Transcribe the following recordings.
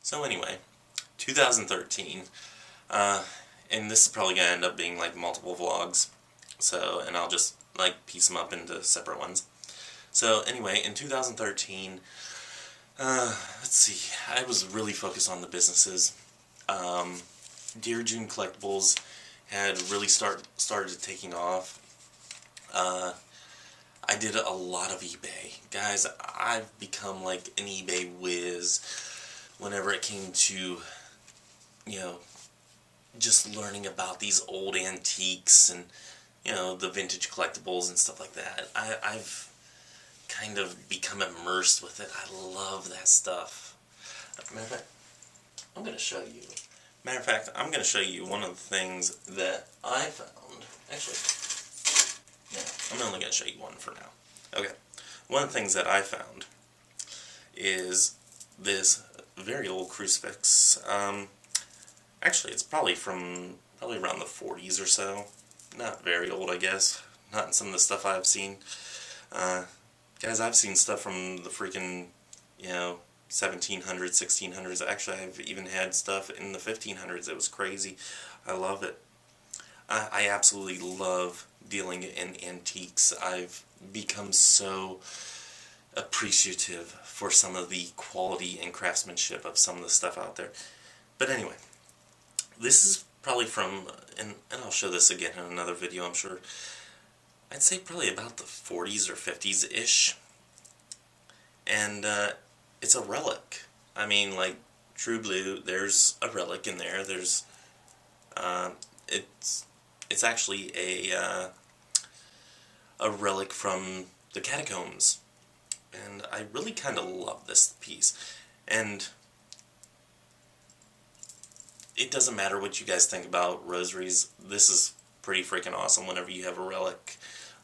So anyway, 2013, and this is probably going to end up being like multiple vlogs, and I'll just like piece them up into separate ones. So anyway, in 2013, let's see, I was really focused on the businesses. Dear June Collectibles had really started taking off. I did a lot of eBay. Guys, I've become like an eBay whiz whenever it came to, just learning about these old antiques and, the vintage collectibles and stuff like that. I've kind of become immersed with it. I love that stuff. Matter of fact, I'm going to show you. Matter of fact, I'm going to show you one of the things that I found. Actually, I'm only going to show you one for now. Okay. One of the things that I found is this very old crucifix. Actually, it's probably around the 40s or so. Not very old, I guess. Not in some of the stuff I've seen. Guys, I've seen stuff from the freaking, 1700s, 1600s. Actually, I've even had stuff in the 1500s. It was crazy. I love it. I absolutely love dealing in antiques. I've become so appreciative for some of the quality and craftsmanship of some of the stuff out there. But anyway, this is probably from, and I'll show this again in another video, I'm sure. I'd say probably about the 40s or 50s-ish. And it's a relic. I mean, like, true blue, there's a relic in there. There's, it's actually a relic from the catacombs. And I really kind of love this piece. And it doesn't matter what you guys think about rosaries. This is pretty freaking awesome whenever you have a relic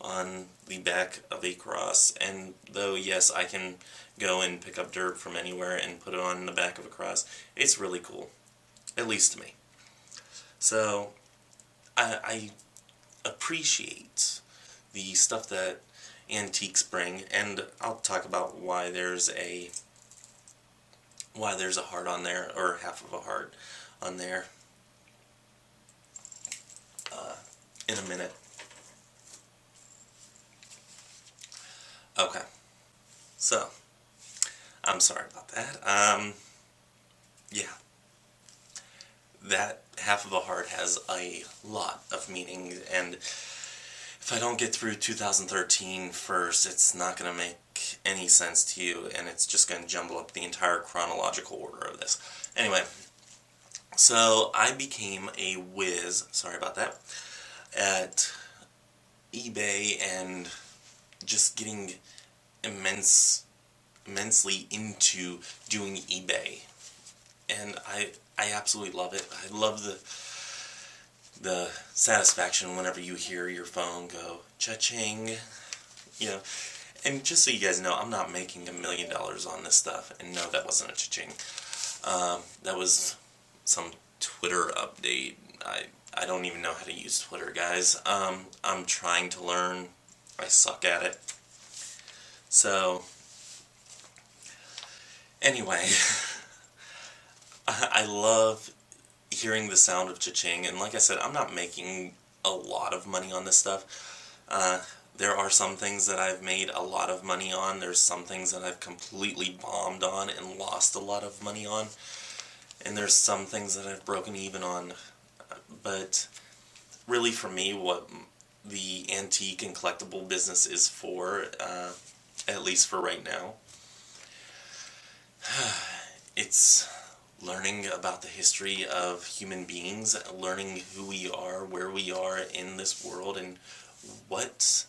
on the back of a cross. And though, yes, I can go and pick up dirt from anywhere and put it on the back of a cross, it's really cool. At least to me. So, I appreciate the stuff that antiques bring, and I'll talk about why there's a heart on there, or half of a heart on there, in a minute. Okay, so I'm sorry about that. Yeah, that half of a heart has a lot of meaning, and if I don't get through 2013 first, it's not going to make any sense to you, and it's just going to jumble up the entire chronological order of this. Anyway, so I became a whiz, sorry about that, at eBay and just getting immensely into doing eBay. And I absolutely love it. I love the satisfaction whenever you hear your phone go cha-ching, And just so you guys know, I'm not making $1 million on this stuff, and no, that wasn't a cha-ching. That was some Twitter update. I don't even know how to use Twitter, guys. I'm trying to learn. I suck at it. So, anyway, I love hearing the sound of cha-ching, and like I said, I'm not making a lot of money on this stuff. There are some things that I've made a lot of money on. There's some things that I've completely bombed on and lost a lot of money on. And there's some things that I've broken even on. But really for me, what the antique and collectible business is for, at least for right now, it's learning about the history of human beings, learning who we are, where we are in this world, and what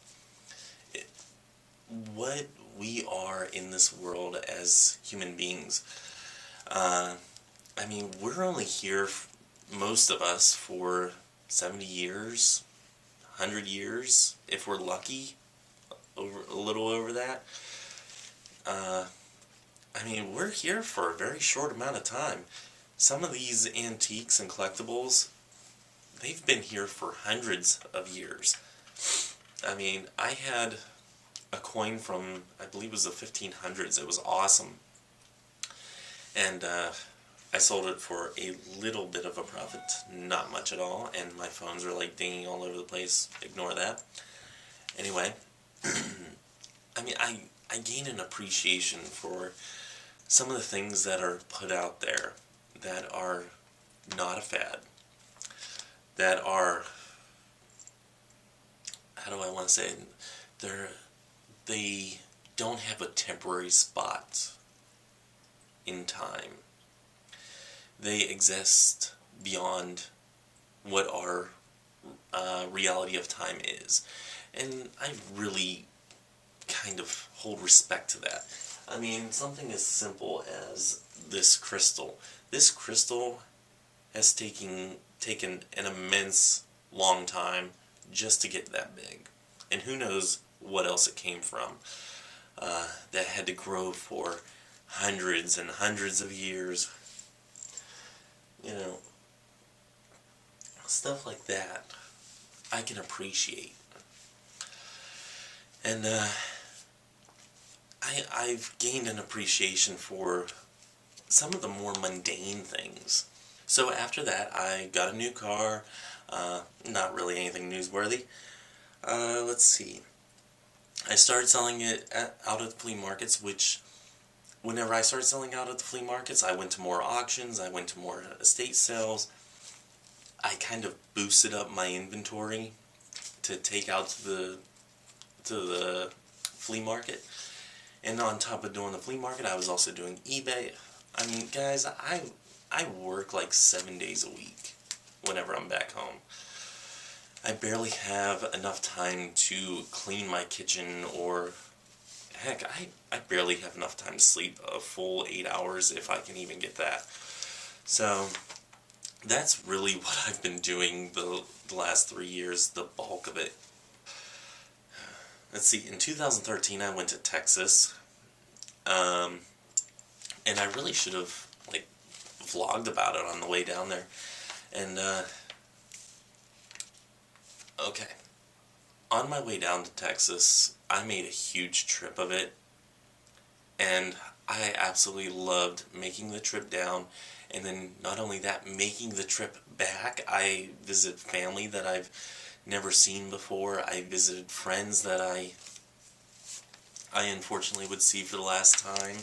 we are in this world as human beings. I mean, we're only here, most of us, for 70 years, 100 years, if we're lucky, a little over that. I mean, we're here for a very short amount of time. Some of these antiques and collectibles, they've been here for hundreds of years. I mean, I had a coin from, I believe it was the 1500s. It was awesome. And I sold it for a little bit of a profit, not much at all, and my phones are like dinging all over the place. Ignore that. Anyway, I mean, I gain an appreciation for some of the things that are put out there that are not a fad, that are, how do I want to say it? They don't have a temporary spot in time. They exist beyond what our reality of time is. And I really kind of hold respect to that. I mean, something as simple as this crystal. This crystal has taken an immense long time just to get that big. And who knows what else it came from. That had to grow for hundreds and hundreds of years. You know, stuff like that I can appreciate. And I've gained an appreciation for some of the more mundane things. So after that, I got a new car. Not really anything newsworthy. Let's see. I started selling it out at the flea markets, which whenever I started selling out at the flea markets, I went to more auctions, I went to more estate sales. I kind of boosted up my inventory to take out to the flea market. And on top of doing the flea market, I was also doing eBay. I mean, guys, I work like 7 days a week whenever I'm back home. I barely have enough time to clean my kitchen, or heck, I barely have enough time to sleep a full 8 hours if I can even get that. So that's really what I've been doing the last 3 years, the bulk of it. Let's see, in 2013 I went to Texas, and I really should have like vlogged about it on the way down there. And okay, on my way down to Texas, I made a huge trip of it, and I absolutely loved making the trip down, and then not only that, making the trip back. I visited family that I've never seen before. I visited friends that I unfortunately would see for the last time.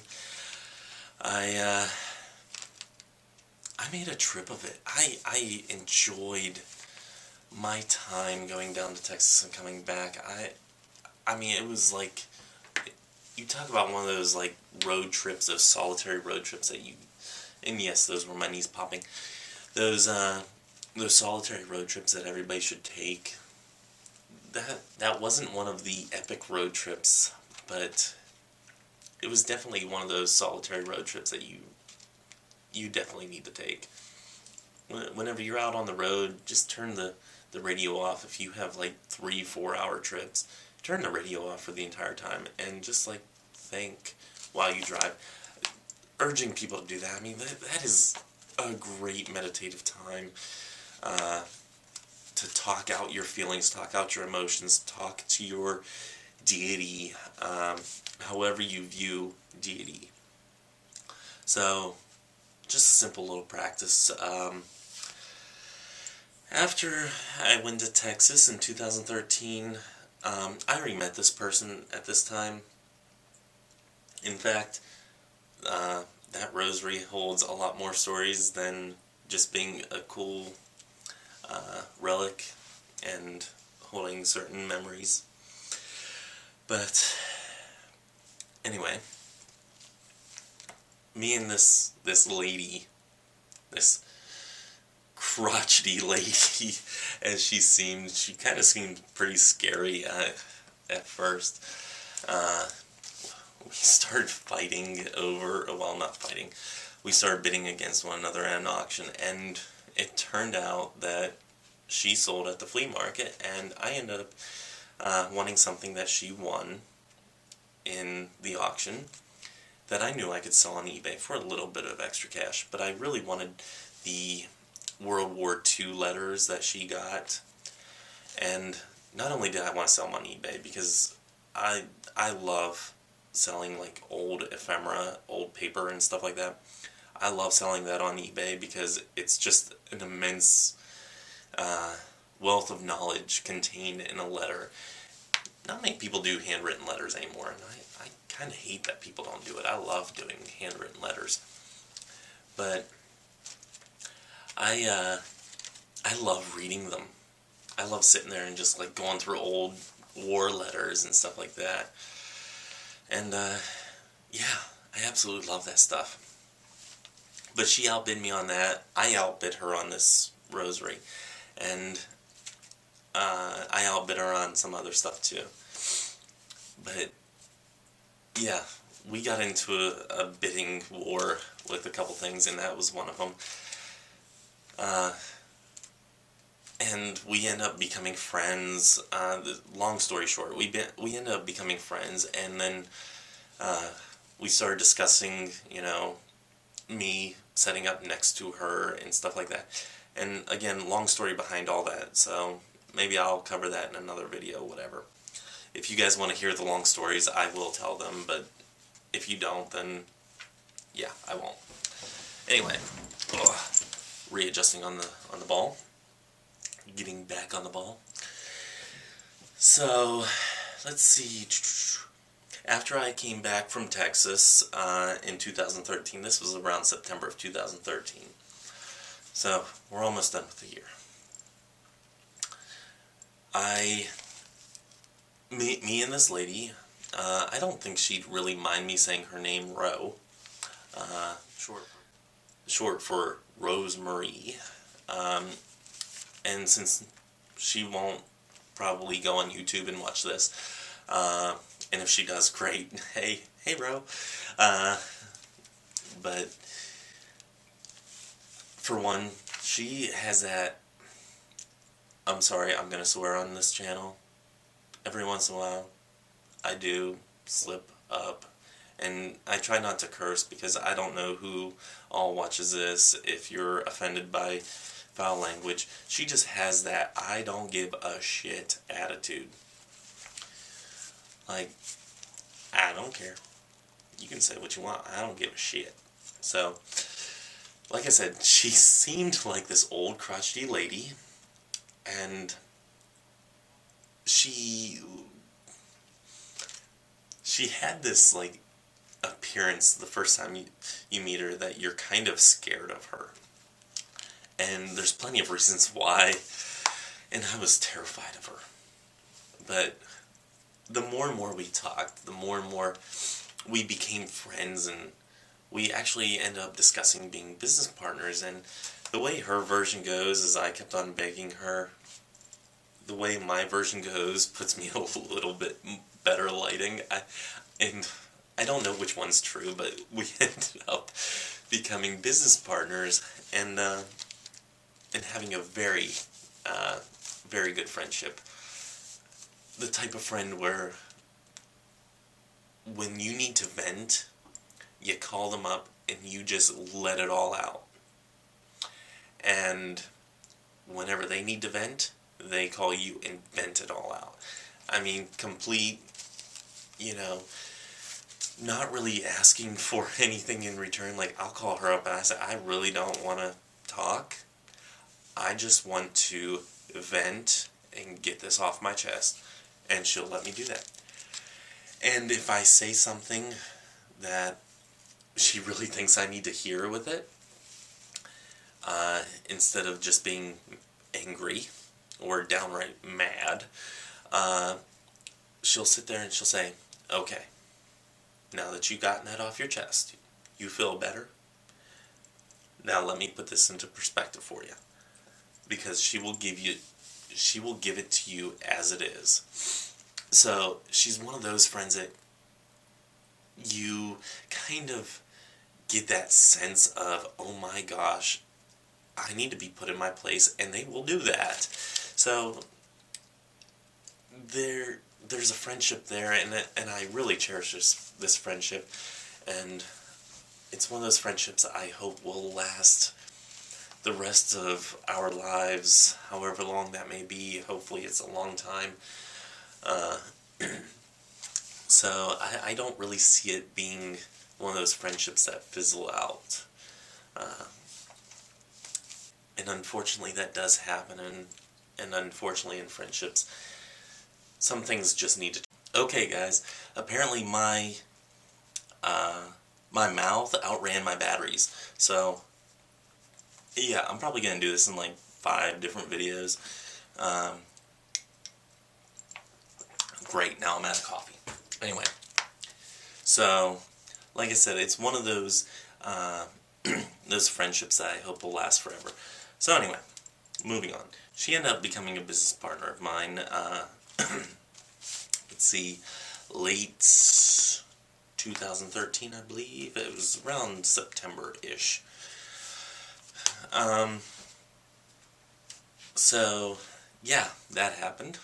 I made a trip of it. I enjoyed my time going down to Texas and coming back. I mean, it was like, you talk about one of those like road trips, those solitary road trips that you, and yes, those were my knees popping. Those solitary road trips that everybody should take. That wasn't one of the epic road trips, but it was definitely one of those solitary road trips that you definitely need to take. Whenever you're out on the road, just turn the radio off. If you have like 3-4 hour trips, turn the radio off for the entire time and just like think while you drive. Urging people to do that. I mean, that is a great meditative time to talk out your feelings, talk out your emotions, talk to your deity, however you view deity. So, just a simple little practice. After I went to Texas in 2013, I already met this person at this time. In fact, that rosary holds a lot more stories than just being a cool relic and holding certain memories. But anyway, me and this lady, this crotchety lady, as she kind of seemed pretty scary at first. We started fighting over, well, not fighting, we started bidding against one another at an auction, and it turned out that she sold at the flea market, and I ended up wanting something that she won in the auction that I knew I could sell on eBay for a little bit of extra cash, but I really wanted the World War II letters that she got. And not only did I want to sell them on eBay, because I love selling like old ephemera, old paper and stuff like that. I love selling that on eBay because it's just an immense wealth of knowledge contained in a letter. Not many people do handwritten letters anymore, and I kind of hate that people don't do it. I love doing handwritten letters. But I love reading them. I love sitting there and just like going through old war letters and stuff like that. And yeah, I absolutely love that stuff. But she outbid me on that. I outbid her on this rosary. And I outbid her on some other stuff too. But yeah, we got into a bidding war with a couple things, and that was one of them. And we end up becoming friends. Long story short, we ended up becoming friends, and then we started discussing, me setting up next to her and stuff like that. And again, long story behind all that, so maybe I'll cover that in another video, whatever. If you guys want to hear the long stories, I will tell them, but if you don't, then yeah, I won't. Anyway, readjusting on the ball. Getting back on the ball. So, let's see. After I came back from Texas in 2013, this was around September of 2013. So, we're almost done with the year. Me and this lady, I don't think she'd really mind me saying her name, Ro. Short for Rosemarie. And since she won't probably go on YouTube and watch this, and if she does, great. Hey Ro. But for one, she has that. I'm sorry, I'm gonna swear on this channel. Every once in a while, I do slip up, and I try not to curse because I don't know who all watches this. If you're offended by foul language, she just has that I don't give a shit attitude. Like, I don't care. You can say what you want. I don't give a shit. So, like I said, she seemed like this old crotchety lady, and she had this like appearance the first time you meet her that you're kind of scared of her. And there's plenty of reasons why, and I was terrified of her. But the more and more we talked, the more and more we became friends, and we actually ended up discussing being business partners. And the way her version goes is I kept on begging her. The way my version goes puts me a little bit better lighting. And I don't know which one's true, but we ended up becoming business partners, and having a very, very good friendship. The type of friend where when you need to vent, you call them up and you just let it all out. And whenever they need to vent, they call you and vent it all out. I mean, complete, not really asking for anything in return. Like, I'll call her up and I say, I really don't want to talk. I just want to vent and get this off my chest. And she'll let me do that. And if I say something that she really thinks I need to hear with it, instead of just being angry or downright mad, she'll sit there and she'll say, okay, now that you've gotten that off your chest, you feel better? Now let me put this into perspective for you. Because she will give it to you as it is. So she's one of those friends that you kind of get that sense of, oh my gosh, I need to be put in my place, and they will do that. So there's a friendship there, and I really cherish this friendship, and it's one of those friendships I hope will last the rest of our lives, however long that may be. Hopefully it's a long time. So I don't really see it being one of those friendships that fizzle out. And unfortunately that does happen, and unfortunately in friendships, some things just need to... Okay guys, apparently my mouth outran my batteries, so yeah, I'm probably going to do this in like 5 different videos. Great, now I'm out of coffee. Anyway, so, like I said, it's one of those, those friendships that I hope will last forever. So anyway, moving on. She ended up becoming a business partner of mine, let's see, late 2013, I believe. It was around September-ish. So, yeah, that happened.